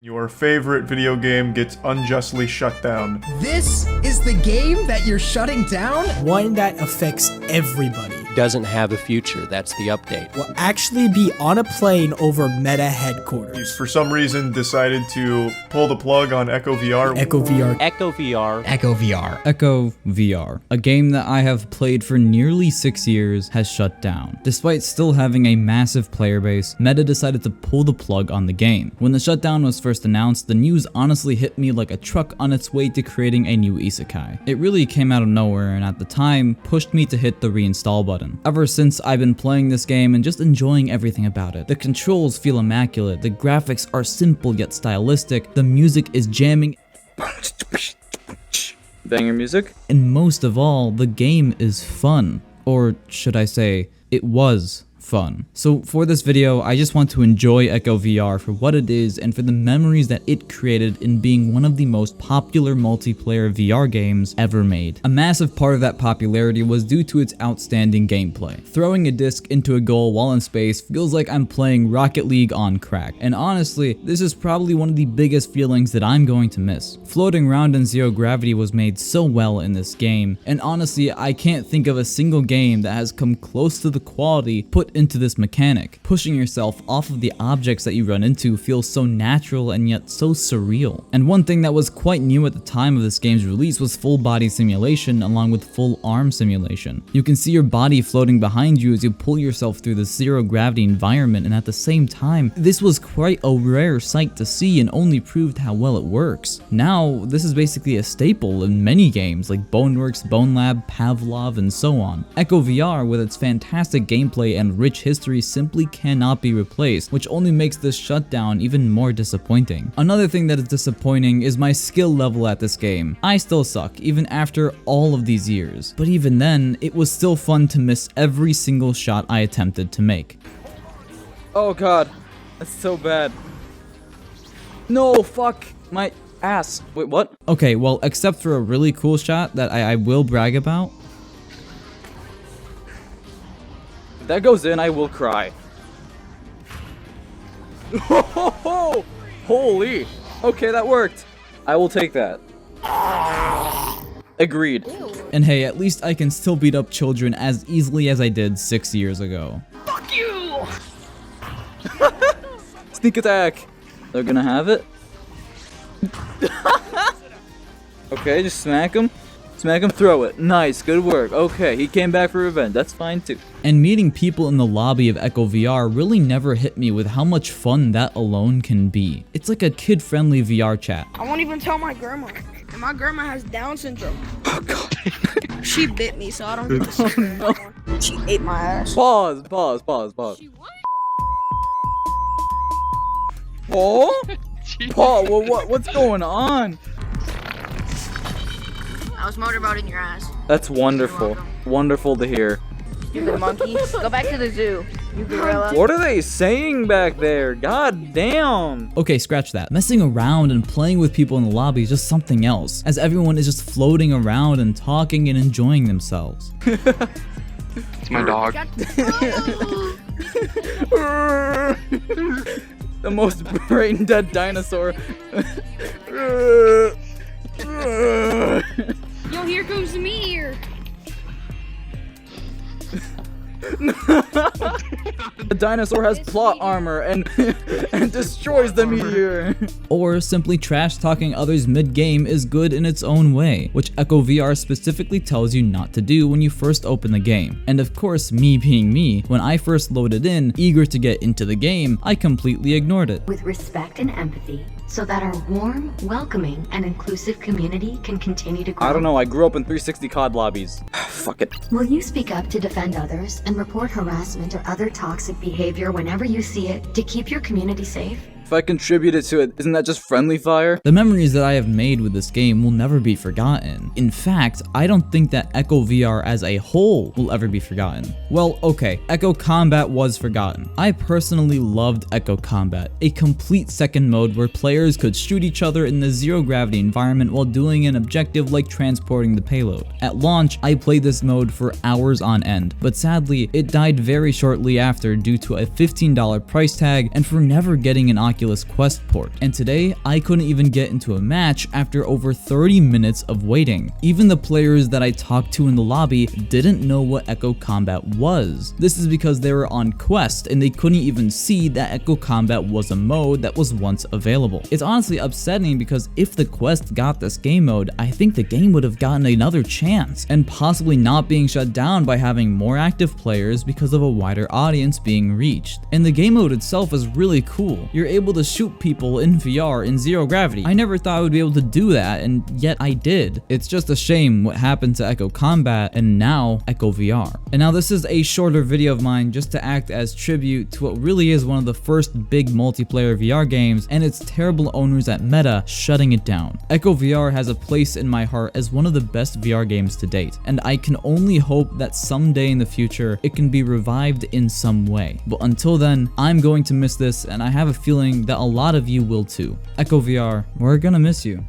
Your favorite video game gets unjustly shut down. This is the game that you're shutting down? One that affects everybody. Doesn't have a future, that's the update. Will actually be on a plane over Meta headquarters. He's for some reason decided to pull the plug on Echo VR. Echo VR. Echo VR. Echo VR. Echo VR, a game that I have played for nearly 6 years, has shut down. Despite still having a massive player base, Meta decided to pull the plug on the game. When the shutdown was first announced, the news honestly hit me like a truck on its way to creating a new isekai. It really came out of nowhere and at the time pushed me to hit the reinstall button. Ever since, I've been playing this game and just enjoying everything about it. The controls feel immaculate, the graphics are simple yet stylistic, the music is jamming, banger music, and most of all, the game is fun. Or should I say, it was fun. So for this video, I just want to enjoy Echo VR for what it is and for the memories that it created in being one of the most popular multiplayer VR games ever made. A massive part of that popularity was due to its outstanding gameplay. Throwing a disc into a goal while in space feels like I'm playing Rocket League on crack, and honestly, this is probably one of the biggest feelings that I'm going to miss. Floating around in zero gravity was made so well in this game, and honestly, I can't think of a single game that has come close to the quality put into this mechanic. Pushing yourself off of the objects that you run into feels so natural and yet so surreal. And one thing that was quite new at the time of this game's release was full body simulation along with full arm simulation. You can see your body floating behind you as you pull yourself through the zero gravity environment, and at the same time, this was quite a rare sight to see and only proved how well it works. Now, this is basically a staple in many games like BONEWORKS, BoneLab, Pavlov, and so on. Echo VR, with its fantastic gameplay and rich history, simply cannot be replaced, which only makes this shutdown even more disappointing. Another thing that is disappointing is my skill level at this game. I still suck, even after all of these years. But even then, it was still fun to miss every single shot I attempted to make. oh god, that's so bad. No, fuck, my ass. Wait, what? Okay, well, except for a really cool shot that I will brag about. If that goes in, I will cry. Holy, okay, that worked. I will take that. Agreed. And hey, at least I can still beat up children as easily as I did 6 years ago. Fuck you! Sneak attack. They're gonna have it. Okay, just smack him. Smack him, throw it. Nice, good work. Okay, he came back for revenge. That's fine too. And meeting people in the lobby of Echo VR really never hit me with how much fun that alone can be. It's like a kid-friendly VR chat. I won't even tell my grandma. And my grandma has Down syndrome. Oh god. She bit me, so I don't get to see her anymore. She ate my ass. Pause. Oh? Paul, what's going on? I was motorboating your ass. That's wonderful. Wonderful to hear. Stupid monkey. Go back to the zoo. You gorilla. What are they saying back there? God damn. Okay, scratch that. Messing around and playing with people in the lobby is just something else, as everyone is just floating around and talking and enjoying themselves. It's my dog. The most brain dead dinosaur. Yo, here comes the meteor. The dinosaur has plot armor and destroys the meteor. Or simply trash talking others mid-game is good in its own way, which Echo VR specifically tells you not to do when you first open the game. And of course, me being me, when I first loaded in, eager to get into the game, I completely ignored it. With respect and empathy, so that our warm, welcoming, and inclusive community can continue to grow. I don't know, I grew up in 360 COD lobbies. Fuck it. Will you speak up to defend others and report harassment or other toxic behavior whenever you see it to keep your community safe? If I contributed to it, isn't that just friendly fire? The memories that I have made with this game will never be forgotten. In fact, I don't think that Echo VR as a whole will ever be forgotten. Well, okay, Echo Combat was forgotten. I personally loved Echo Combat, a complete second mode where players could shoot each other in the zero gravity environment while doing an objective like transporting the payload. At launch, I played this mode for hours on end, but sadly, it died very shortly after due to a $15 price tag and for never getting an occupancy Oculus Quest port, and today I couldn't even get into a match after over 30 minutes of waiting. Even the players that I talked to in the lobby didn't know what Echo Combat was. This is because they were on Quest and they couldn't even see that Echo Combat was a mode that was once available. It's honestly upsetting because if the Quest got this game mode, I think the game would have gotten another chance and possibly not being shut down by having more active players because of a wider audience being reached. And the game mode itself is really cool. You're able to shoot people in VR in zero gravity. I never thought I would be able to do that, and yet I did. It's just a shame what happened to Echo Combat and now Echo VR. And now this is a shorter video of mine just to act as tribute to what really is one of the first big multiplayer VR games and its terrible owners at Meta shutting it down. Echo VR has a place in my heart as one of the best VR games to date, and I can only hope that someday in the future it can be revived in some way. But until then, I'm going to miss this, and I have a feeling that a lot of you will too. Echo VR, we're gonna miss you.